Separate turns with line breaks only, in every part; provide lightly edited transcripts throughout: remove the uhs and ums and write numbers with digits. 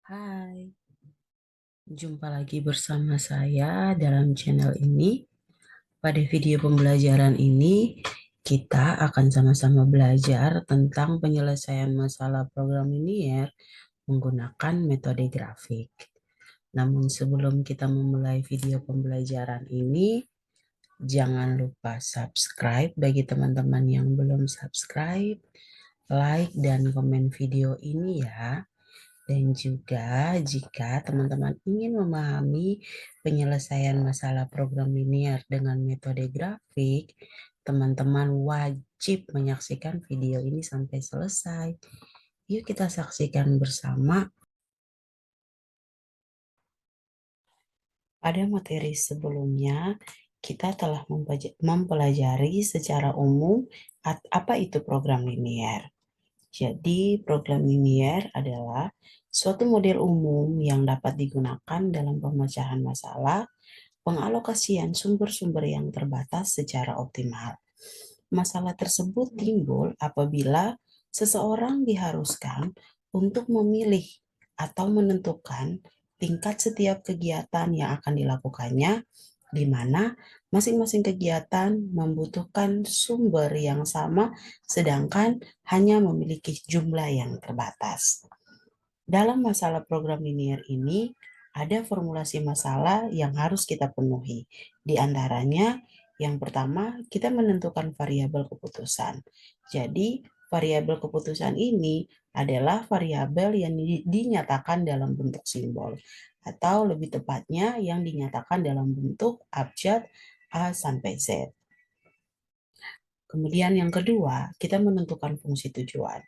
Hai, jumpa lagi bersama saya dalam channel ini. Pada video pembelajaran ini, kita akan sama-sama belajar tentang penyelesaian masalah program linear menggunakan metode grafik. Namun sebelum kita memulai video pembelajaran ini, jangan lupa subscribe bagi teman-teman yang belum subscribe, like dan komen video ini ya. Dan juga jika teman-teman ingin memahami penyelesaian masalah program linear dengan metode grafik, teman-teman wajib menyaksikan video ini sampai selesai. Yuk kita saksikan bersama. Pada materi sebelumnya, kita telah mempelajari secara umum apa itu program linear. Jadi, program linear adalah suatu model umum yang dapat digunakan dalam pemecahan masalah, pengalokasian sumber-sumber yang terbatas secara optimal. Masalah tersebut timbul apabila seseorang diharuskan untuk memilih atau menentukan tingkat setiap kegiatan yang akan dilakukannya, di mana masing-masing kegiatan membutuhkan sumber yang sama, sedangkan hanya memiliki jumlah yang terbatas. Dalam masalah program linear ini, ada formulasi masalah yang harus kita penuhi. Di antaranya, yang pertama, kita menentukan variabel keputusan. Jadi, variabel keputusan ini adalah variabel yang dinyatakan dalam bentuk simbol, atau lebih tepatnya yang dinyatakan dalam bentuk abjad A sampai Z. Kemudian yang kedua, kita menentukan fungsi tujuan.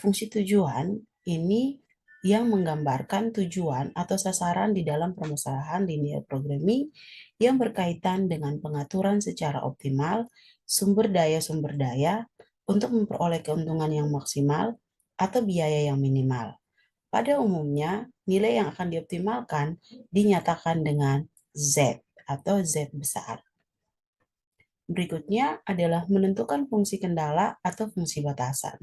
Fungsi tujuan ini yang menggambarkan tujuan atau sasaran di dalam permasalahan linear programming yang berkaitan dengan pengaturan secara optimal sumber daya untuk memperoleh keuntungan yang maksimal atau biaya yang minimal. Pada umumnya, nilai yang akan dioptimalkan dinyatakan dengan Z atau Z besar. Berikutnya adalah menentukan fungsi kendala atau fungsi batasan.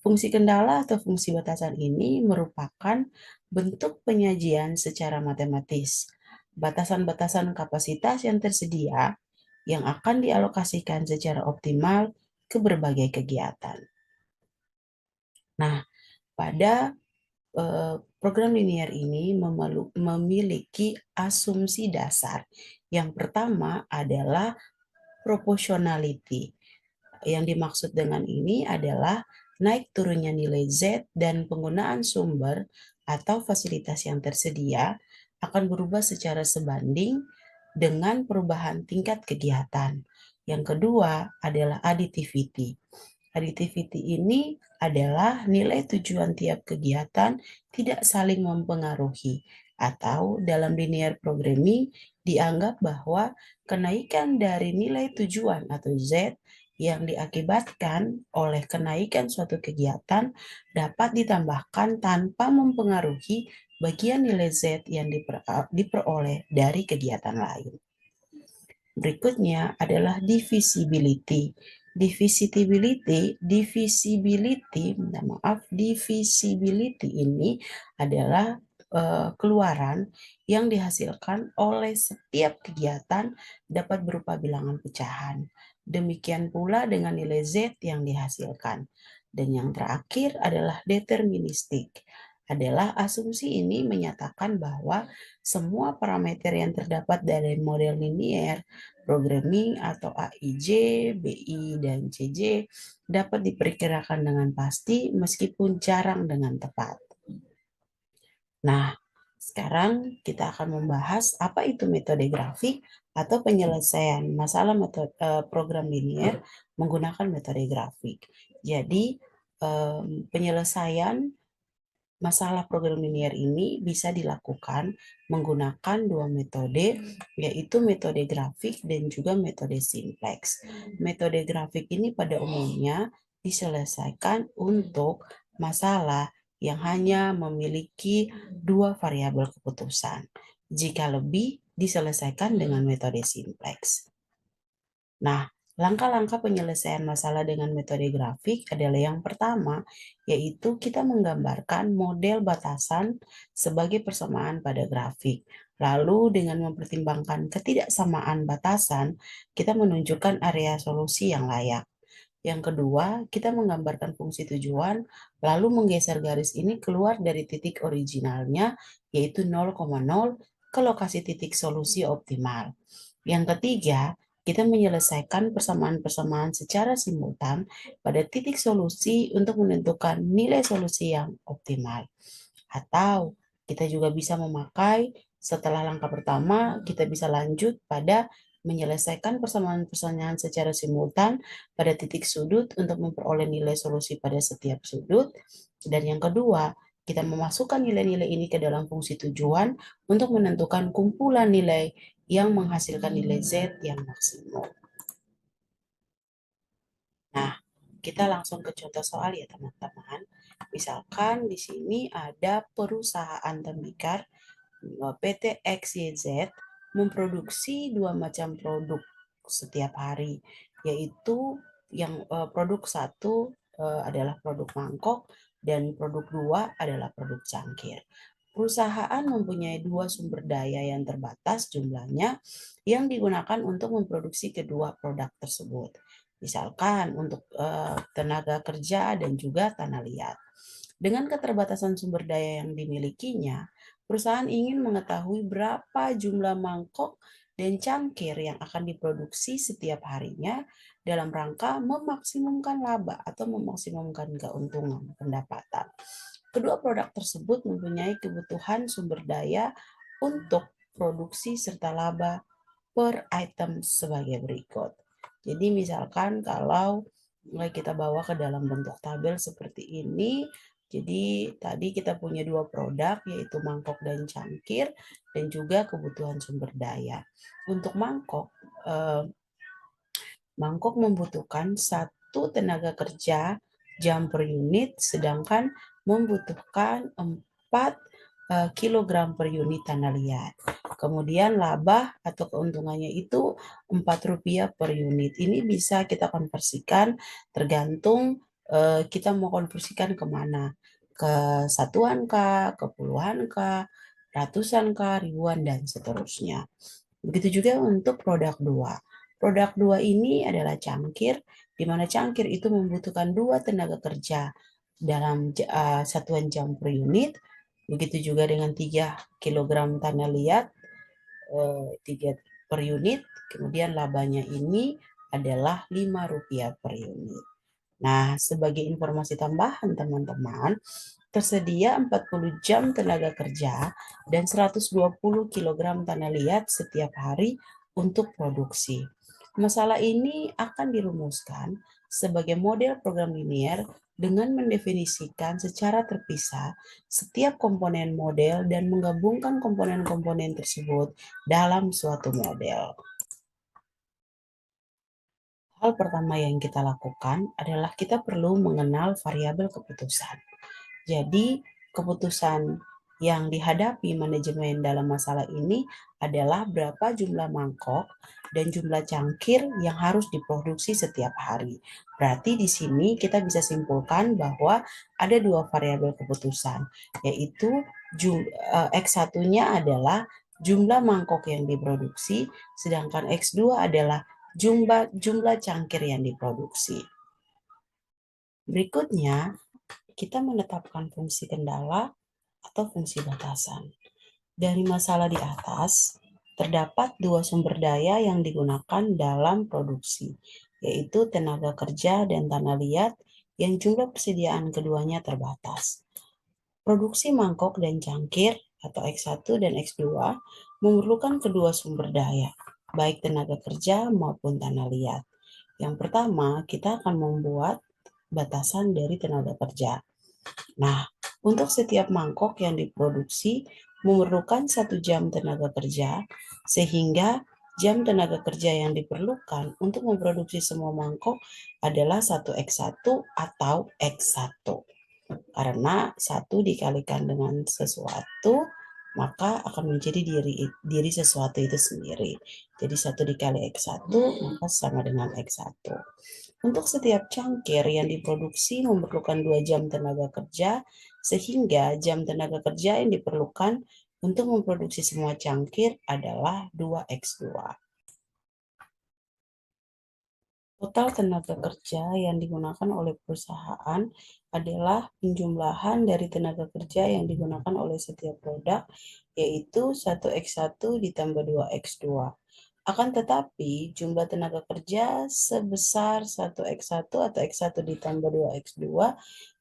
Fungsi kendala atau fungsi batasan ini merupakan bentuk penyajian secara matematis. Batasan-batasan kapasitas yang tersedia yang akan dialokasikan secara optimal ke berbagai kegiatan. Nah, pada program linear ini memiliki asumsi dasar. Yang pertama adalah proportionality. Yang dimaksud dengan ini adalah naik turunnya nilai Z dan penggunaan sumber atau fasilitas yang tersedia akan berubah secara sebanding dengan perubahan tingkat kegiatan. Yang kedua adalah additivity. Additivity ini adalah nilai tujuan tiap kegiatan tidak saling mempengaruhi, atau dalam linear programming dianggap bahwa kenaikan dari nilai tujuan atau Z yang diakibatkan oleh kenaikan suatu kegiatan dapat ditambahkan tanpa mempengaruhi bagian nilai Z yang diperoleh dari kegiatan lain. Berikutnya adalah divisibility. Divisibility ini adalah keluaran yang dihasilkan oleh setiap kegiatan dapat berupa bilangan pecahan. Demikian pula dengan nilai Z yang dihasilkan. Dan yang terakhir adalah deterministik. Adalah asumsi ini menyatakan bahwa semua parameter yang terdapat dari model linear programming atau AIJ, BI, dan CJ dapat diperkirakan dengan pasti meskipun jarang dengan tepat. Nah, sekarang kita akan membahas apa itu metode grafik atau penyelesaian masalah program linear menggunakan metode grafik. Jadi, penyelesaian masalah program linear ini bisa dilakukan menggunakan dua metode, yaitu metode grafik dan juga metode simplex. Metode grafik ini pada umumnya diselesaikan untuk masalah yang hanya memiliki dua variabel keputusan. Jika lebih, diselesaikan dengan metode simplex. Nah, Langkah-langkah penyelesaian masalah dengan metode grafik adalah yang pertama, yaitu kita menggambarkan model batasan sebagai persamaan pada grafik. Lalu dengan mempertimbangkan ketidaksamaan batasan, kita menunjukkan area solusi yang layak. Yang kedua, kita menggambarkan fungsi tujuan, lalu menggeser garis ini keluar dari titik originalnya, yaitu 0,0 ke lokasi titik solusi optimal. Yang ketiga, kita menyelesaikan persamaan-persamaan secara simultan pada titik solusi untuk menentukan nilai solusi yang optimal. Atau kita juga bisa memakai setelah langkah pertama, kita bisa lanjut pada menyelesaikan persamaan-persamaan secara simultan pada titik sudut untuk memperoleh nilai solusi pada setiap sudut. Dan yang kedua, kita memasukkan nilai-nilai ini ke dalam fungsi tujuan untuk menentukan kumpulan nilai yang menghasilkan nilai Z yang maksimum. Nah, kita langsung ke contoh soal ya teman-teman. Misalkan di sini ada perusahaan tembikar PT XYZ memproduksi dua macam produk setiap hari, yaitu yang produk satu adalah produk mangkok dan produk dua adalah produk cangkir. Perusahaan mempunyai dua sumber daya yang terbatas jumlahnya yang digunakan untuk memproduksi kedua produk tersebut. Misalkan untuk tenaga kerja dan juga tanah liat. Dengan keterbatasan sumber daya yang dimilikinya, perusahaan ingin mengetahui berapa jumlah mangkok dan cangkir yang akan diproduksi setiap harinya dalam rangka memaksimumkan laba atau memaksimumkan keuntungan pendapatan. Kedua produk tersebut mempunyai kebutuhan sumber daya untuk produksi serta laba per item sebagai berikut. Jadi misalkan kalau kita bawa ke dalam bentuk tabel seperti ini, jadi tadi kita punya dua produk yaitu mangkok dan cangkir dan juga kebutuhan sumber daya. Untuk mangkok membutuhkan 1 tenaga kerja jam per unit, sedangkan membutuhkan 4 kilogram per unit tanah liat. Kemudian laba atau keuntungannya itu Rp4 per unit. Ini bisa kita konversikan tergantung kita mau konversikan kemana. Ke satuan kah, ke puluhan kah, ratusan kah, ribuan, dan seterusnya. Begitu juga untuk produk 2. Produk 2 ini adalah cangkir, di mana cangkir itu membutuhkan 2 tenaga kerja dalam satuan jam per unit. Begitu juga dengan 3 kilogram tanah liat, 3 per unit. Kemudian labanya ini adalah Rp5 per unit. Nah, sebagai informasi tambahan teman-teman, tersedia 40 jam tenaga kerja dan 120 kilogram tanah liat setiap hari untuk produksi. Masalah ini akan dirumuskan sebagai model program linier dengan mendefinisikan secara terpisah setiap komponen model dan menggabungkan komponen-komponen tersebut dalam suatu model. Hal pertama yang kita lakukan adalah kita perlu mengenal variabel keputusan. Jadi, keputusan yang dihadapi manajemen dalam masalah ini adalah berapa jumlah mangkok dan jumlah cangkir yang harus diproduksi setiap hari. Berarti di sini kita bisa simpulkan bahwa ada dua variabel keputusan, yaitu X1-nya adalah jumlah mangkok yang diproduksi, sedangkan X2 adalah jumlah cangkir yang diproduksi. Berikutnya, kita menetapkan fungsi kendala atau fungsi batasan. Dari masalah di atas, terdapat dua sumber daya yang digunakan dalam produksi, yaitu tenaga kerja dan tanah liat yang jumlah persediaan keduanya terbatas. Produksi mangkok dan cangkir atau X1 dan X2 memerlukan kedua sumber daya, baik tenaga kerja maupun tanah liat. Yang pertama, kita akan membuat batasan dari tenaga kerja. Nah, untuk setiap mangkok yang diproduksi memerlukan 1 jam tenaga kerja, sehingga jam tenaga kerja yang diperlukan untuk memproduksi semua mangkok adalah 1x1 atau x1. Karena 1 dikalikan dengan sesuatu maka akan menjadi diri sesuatu itu sendiri. Jadi 1 dikali X1 maka sama dengan X1. Untuk setiap cangkir yang diproduksi memerlukan 2 jam tenaga kerja, sehingga jam tenaga kerja yang diperlukan untuk memproduksi semua cangkir adalah 2X2. Total tenaga kerja yang digunakan oleh perusahaan adalah penjumlahan dari tenaga kerja yang digunakan oleh setiap produk, yaitu 1X1 ditambah 2X2. Akan tetapi, jumlah tenaga kerja sebesar 1X1 atau X1 ditambah 2X2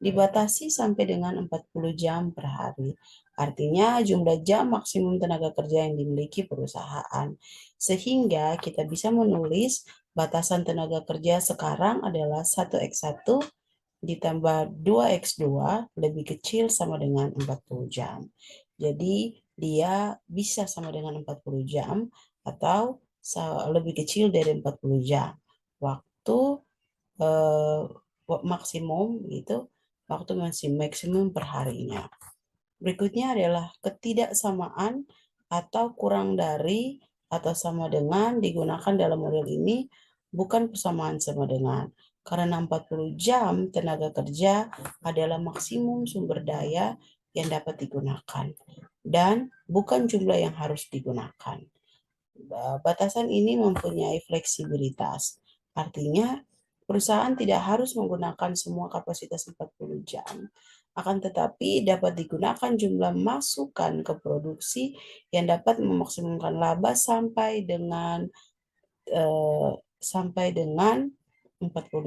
dibatasi sampai dengan 40 jam per hari. Artinya, jumlah jam maksimum tenaga kerja yang dimiliki perusahaan. Sehingga kita bisa menulis batasan tenaga kerja sekarang adalah 1X1 ditambah 2X2 lebih kecil sama dengan 40 jam. Jadi dia bisa sama dengan 40 jam atau lebih kecil dari 40 jam. Waktu eh, maksimum itu waktu maksimum per harinya. Berikutnya adalah ketidaksamaan atau kurang dari atau sama dengan digunakan dalam model ini bukan persamaan sama dengan. Karena 40 jam tenaga kerja adalah maksimum sumber daya yang dapat digunakan dan bukan jumlah yang harus digunakan. Batasan ini mempunyai fleksibilitas. Artinya, perusahaan tidak harus menggunakan semua kapasitas 40 jam. Akan tetapi dapat digunakan jumlah masukan ke produksi yang dapat memaksimumkan laba sampai dengan 40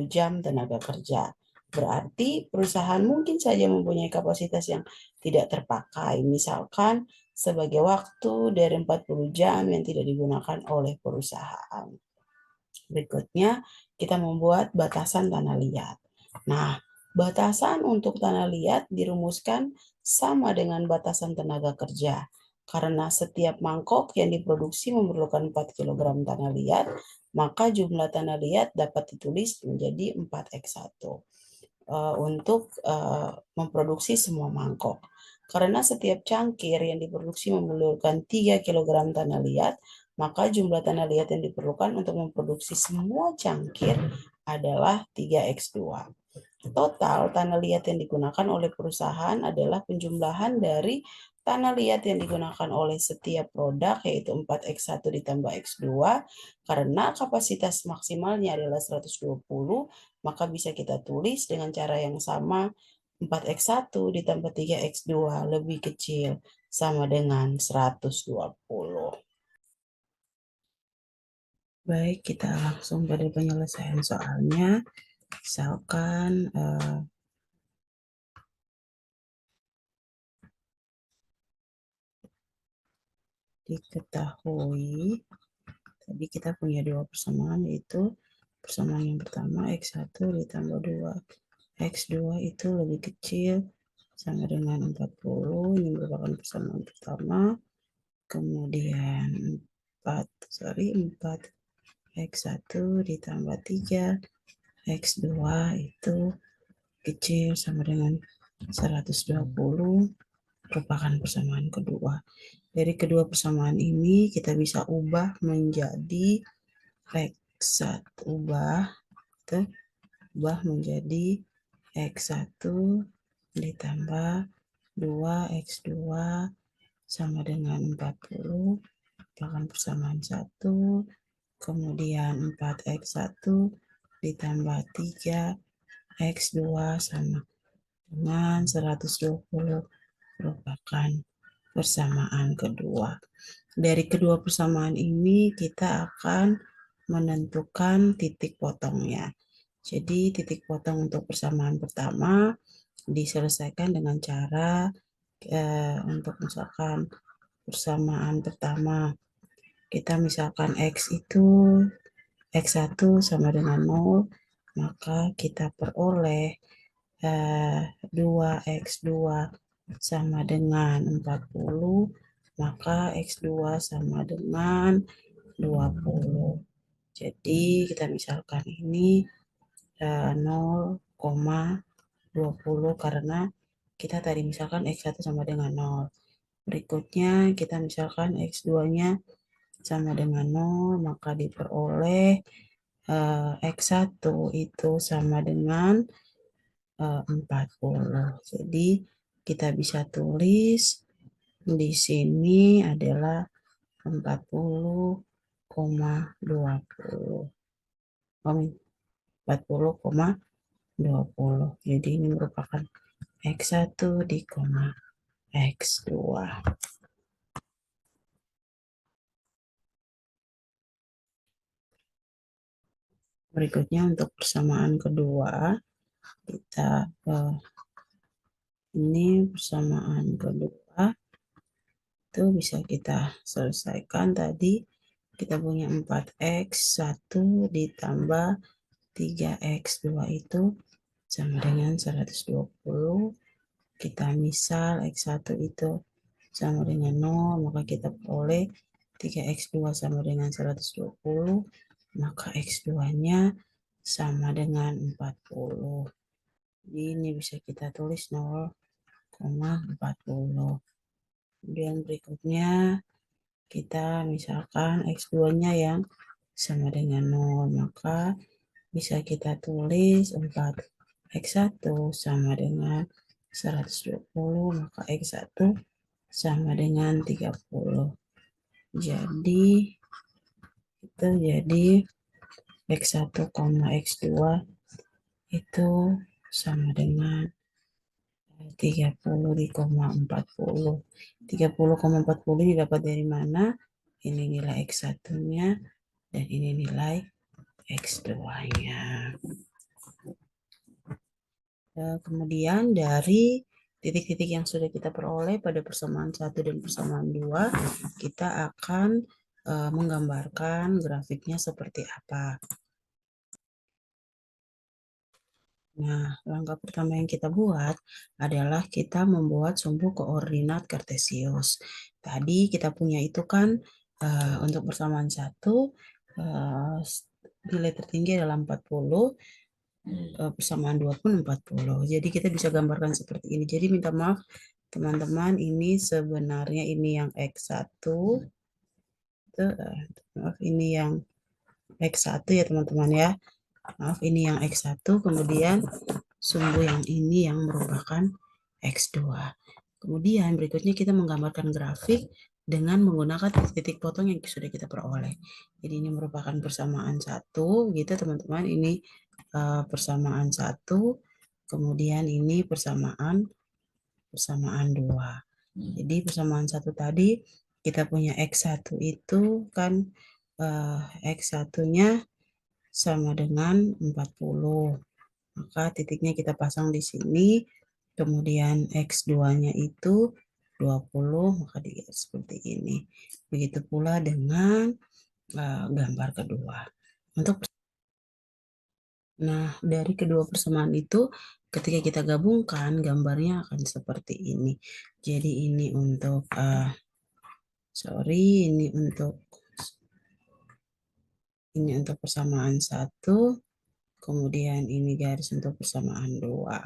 jam tenaga kerja. Berarti perusahaan mungkin saja mempunyai kapasitas yang tidak terpakai, misalkan sebagai waktu dari 40 jam yang tidak digunakan oleh perusahaan. Berikutnya, kita membuat batasan tanah liat. Nah, batasan untuk tanah liat dirumuskan sama dengan batasan tenaga kerja. Karena setiap mangkok yang diproduksi memerlukan 4 kg tanah liat, maka jumlah tanah liat dapat ditulis menjadi 4X1 untuk memproduksi semua mangkok. Karena setiap cangkir yang diproduksi memerlukan 3 kg tanah liat, maka jumlah tanah liat yang diperlukan untuk memproduksi semua cangkir adalah 3X2. Total tanah liat yang digunakan oleh perusahaan adalah penjumlahan dari tanah liat yang digunakan oleh setiap produk, yaitu 4X1 ditambah X2. Karena kapasitas maksimalnya adalah 120, maka bisa kita tulis dengan cara yang sama, 4X1 ditambah 3X2 lebih kecil sama dengan 120. Baik, kita langsung pada penyelesaian soalnya. Misalkan diketahui tadi kita punya 2 persamaan, yaitu persamaan yang pertama X1 ditambah 2X2 itu lebih kecil sama dengan 40. Ini merupakan persamaan pertama. Kemudian 4X1 ditambah 3X2 itu kecil sama dengan 120, merupakan persamaan kedua. Dari kedua persamaan ini kita bisa ubah menjadi X1, ubah menjadi X1 ditambah 2X2 sama dengan 40, merupakan persamaan 1. Kemudian 4X1 ditambah 3X2 sama dengan 120, merupakan persamaan kedua. Dari kedua persamaan ini kita akan menentukan titik potongnya. Jadi titik potong untuk persamaan pertama diselesaikan dengan cara untuk misalkan persamaan pertama kita misalkan X1 sama dengan 0, maka kita peroleh 2X2 sama dengan 40, maka X2 sama dengan 20. Jadi kita misalkan ini 0,20 karena kita tadi misalkan X1 sama dengan 0. Berikutnya kita misalkan X2-nya sama dengan 0, maka diperoleh X1 itu sama dengan 40. Jadi kita bisa tulis di sini adalah 40,20. 40,20. Jadi ini merupakan X1 di koma X2. Berikutnya untuk persamaan kedua, kita ini persamaan kedua itu bisa kita selesaikan tadi. Kita punya 4x1 ditambah 3x2 itu sama dengan 120. Kita misal x1 itu sama dengan 0, maka kita peroleh 3x2 sama dengan 120, maka x2-nya sama dengan 40. Jadi ini bisa kita tulis 0,40. Kemudian berikutnya kita misalkan x2-nya yang sama dengan 0, maka bisa kita tulis 4x1 sama dengan 120, maka x1 sama dengan 30. Jadi itu jadi x1, x2 itu sama dengan 30,40. 30,40 didapat dari mana? Ini nilai x1-nya dan ini nilai x2-nya. Kemudian dari titik-titik yang sudah kita peroleh pada persamaan 1 dan persamaan 2, kita akan menggambarkan grafiknya seperti apa. Nah, langkah pertama yang kita buat adalah kita membuat sumbu koordinat kartesius. Tadi kita punya itu kan untuk persamaan 1, nilai tertinggi adalah 40, persamaan 2 pun 40. Jadi kita bisa gambarkan seperti ini. Jadi minta maaf teman-teman, ini sebenarnya ini yang X1. Maaf, ini yang X1 ya teman-teman ya. Maaf, ini yang X1, kemudian sumbu yang ini yang merupakan X2. Kemudian berikutnya kita menggambarkan grafik dengan menggunakan titik-titik potong yang sudah kita peroleh. Jadi ini merupakan persamaan 1 gitu teman-teman. Ini persamaan 1, kemudian ini persamaan 2. Jadi persamaan 1 tadi kita punya X1 itu kan X1-nya sama dengan 40. Maka titiknya kita pasang di sini. Kemudian X2-nya itu 20, maka dilihat seperti ini. Begitu pula dengan gambar kedua. Nah, dari kedua persamaan itu ketika kita gabungkan gambarnya akan seperti ini. Jadi ini untuk ini untuk persamaan 1, kemudian ini garis untuk persamaan 2.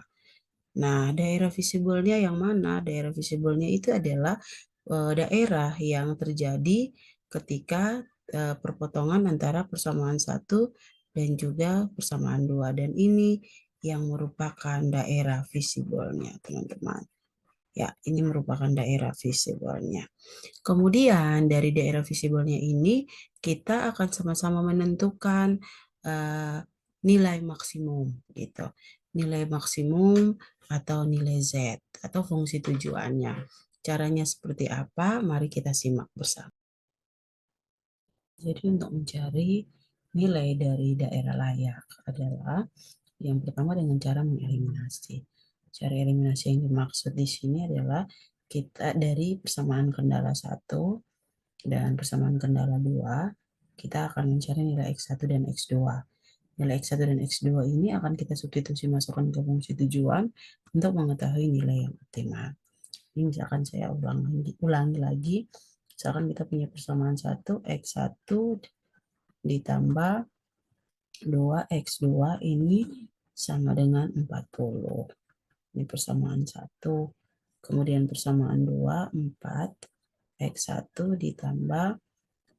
Nah, daerah visibelnya yang mana? Daerah visibelnya itu adalah daerah yang terjadi ketika perpotongan antara persamaan 1 dan juga persamaan 2. Dan ini yang merupakan daerah visibelnya, teman-teman. Ya, ini merupakan daerah visibelnya. Kemudian dari daerah visibelnya ini kita akan sama-sama menentukan nilai maksimum gitu. Nilai maksimum atau nilai Z atau fungsi tujuannya. Caranya seperti apa? Mari kita simak bersama. Jadi untuk mencari nilai dari daerah layak adalah yang pertama dengan cara mengeliminasi. Cara eliminasi yang dimaksud di sini adalah kita dari persamaan kendala 1 dan persamaan kendala 2, kita akan mencari nilai X1 dan X2. Nilai X1 dan X2 ini akan kita substitusi masukkan ke fungsi tujuan untuk mengetahui nilai yang optimal. Ini misalkan saya ulangi lagi. Misalkan kita punya persamaan 1, X1 ditambah 2X2 ini sama dengan 40. Ini persamaan 1. kemudian persamaan 2, 4, X1 ditambah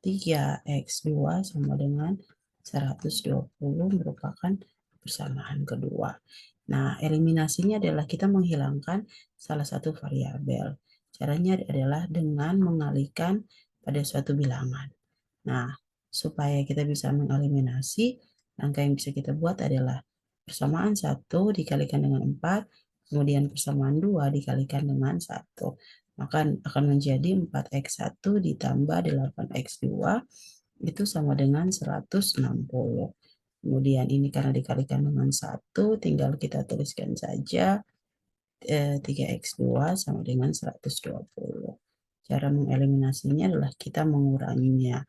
3X2 sama dengan 120 merupakan persamaan kedua. Nah, eliminasinya adalah kita menghilangkan salah satu variabel. Caranya adalah dengan mengalihkan pada suatu bilangan. Nah, supaya kita bisa mengeliminasi, langkah yang bisa kita buat adalah persamaan 1 dikalikan dengan 4, kemudian persamaan 2 dikalikan dengan 1. Maka akan menjadi 4X1 ditambah 8X2 itu sama dengan 160. Kemudian ini karena dikalikan dengan 1, tinggal kita tuliskan saja 3X2 sama dengan 120. Cara mengeliminasinya adalah kita menguranginya.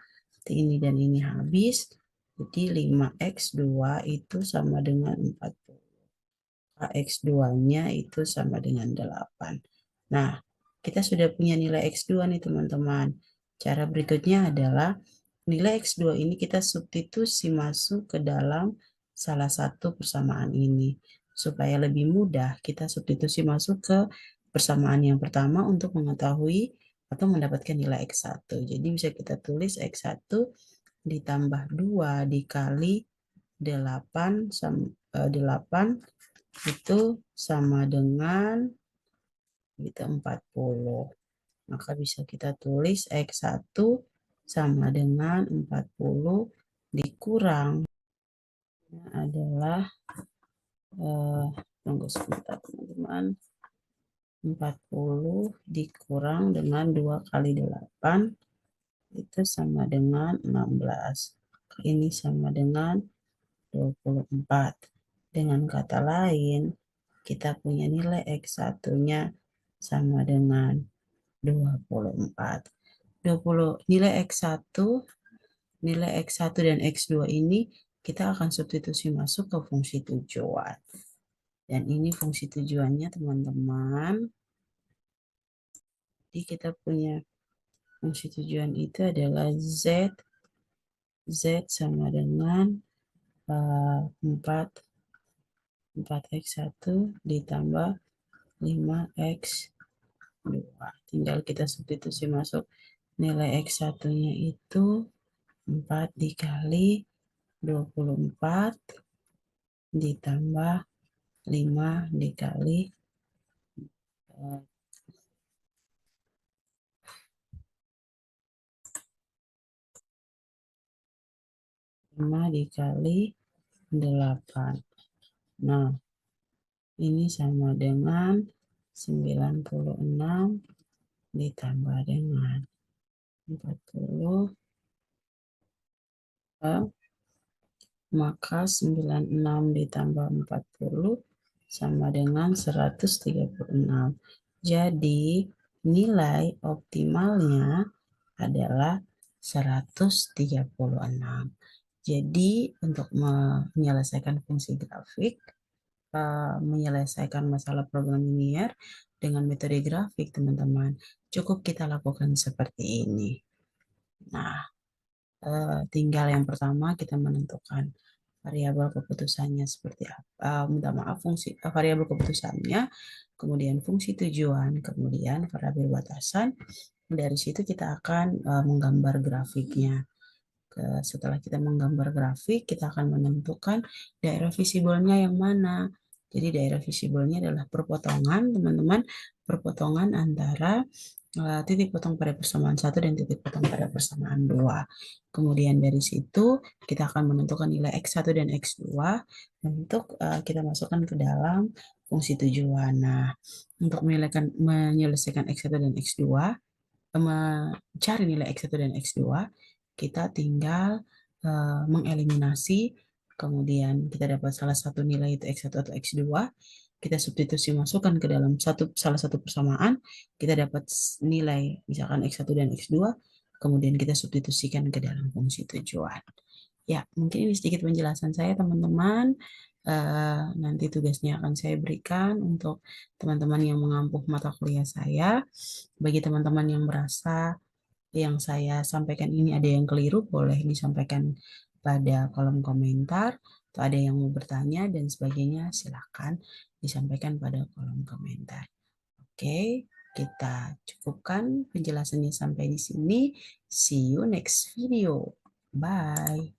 Ini dan ini habis, jadi 5X2 itu sama dengan 40. X2-nya itu sama dengan 8. Nah, kita sudah punya nilai X2 nih teman-teman. Cara berikutnya adalah nilai X2 ini kita substitusi masuk ke dalam salah satu persamaan ini. Supaya lebih mudah, kita substitusi masuk ke persamaan yang pertama untuk mengetahui atau mendapatkan nilai X1. Jadi bisa kita tulis X1 ditambah 2 dikali 8, 8 itu sama dengan 40. Maka bisa kita tulis X1 sama dengan 40 dikurang adalah tunggu sebentar teman-teman. 40 dikurang dengan 2 kali 8 itu sama dengan 16. Ini sama dengan 24. Dengan kata lain, kita punya nilai X1-nya sama dengan 24. Nilai X1 dan X2 ini kita akan substitusi masuk ke fungsi tujuan. Dan ini fungsi tujuannya teman-teman. Jadi kita punya fungsi tujuan itu adalah Z sama dengan 4X1 ditambah 5X2. Tinggal kita substitusi masuk nilai X1-nya itu 4 dikali 24 ditambah 5 dikali 5 dikali 8. Nah, ini sama dengan 96 ditambah dengan 40. Maka 96 ditambah 40 sama dengan 136. Jadi nilai optimalnya adalah 136. Jadi untuk menyelesaikan fungsi grafik, menyelesaikan masalah program linear dengan metode grafik, teman-teman, cukup kita lakukan seperti ini. Nah, tinggal yang pertama kita menentukan variabel keputusannya seperti apa, minta maaf fungsi variabel keputusannya, kemudian fungsi tujuan, kemudian variabel batasan. Dari situ kita akan menggambar grafiknya. Setelah kita menggambar grafik, kita akan menentukan daerah visibelnya yang mana. Jadi daerah visibelnya adalah perpotongan, teman-teman, perpotongan antara titik potong pada persamaan 1 dan titik potong pada persamaan 2. Kemudian dari situ kita akan menentukan nilai X1 dan X2 untuk kita masukkan ke dalam fungsi tujuan. Nah, untuk menyelesaikan X1 dan X2, mencari nilai X1 dan X2, kita tinggal mengeliminasi, kemudian kita dapat salah satu nilai itu X1 atau X2, kita substitusi masukkan ke dalam salah satu persamaan, kita dapat nilai misalkan X1 dan X2, kemudian kita substitusikan ke dalam fungsi tujuan. Ya, mungkin ini sedikit penjelasan saya teman-teman. Nanti tugasnya akan saya berikan untuk teman-teman yang mengampu mata kuliah saya. Bagi teman-teman yang merasa yang saya sampaikan ini ada yang keliru, boleh disampaikan pada kolom komentar, atau ada yang mau bertanya dan sebagainya, silakan disampaikan pada kolom komentar. Oke, kita cukupkan penjelasannya sampai di sini. See you next video. Bye.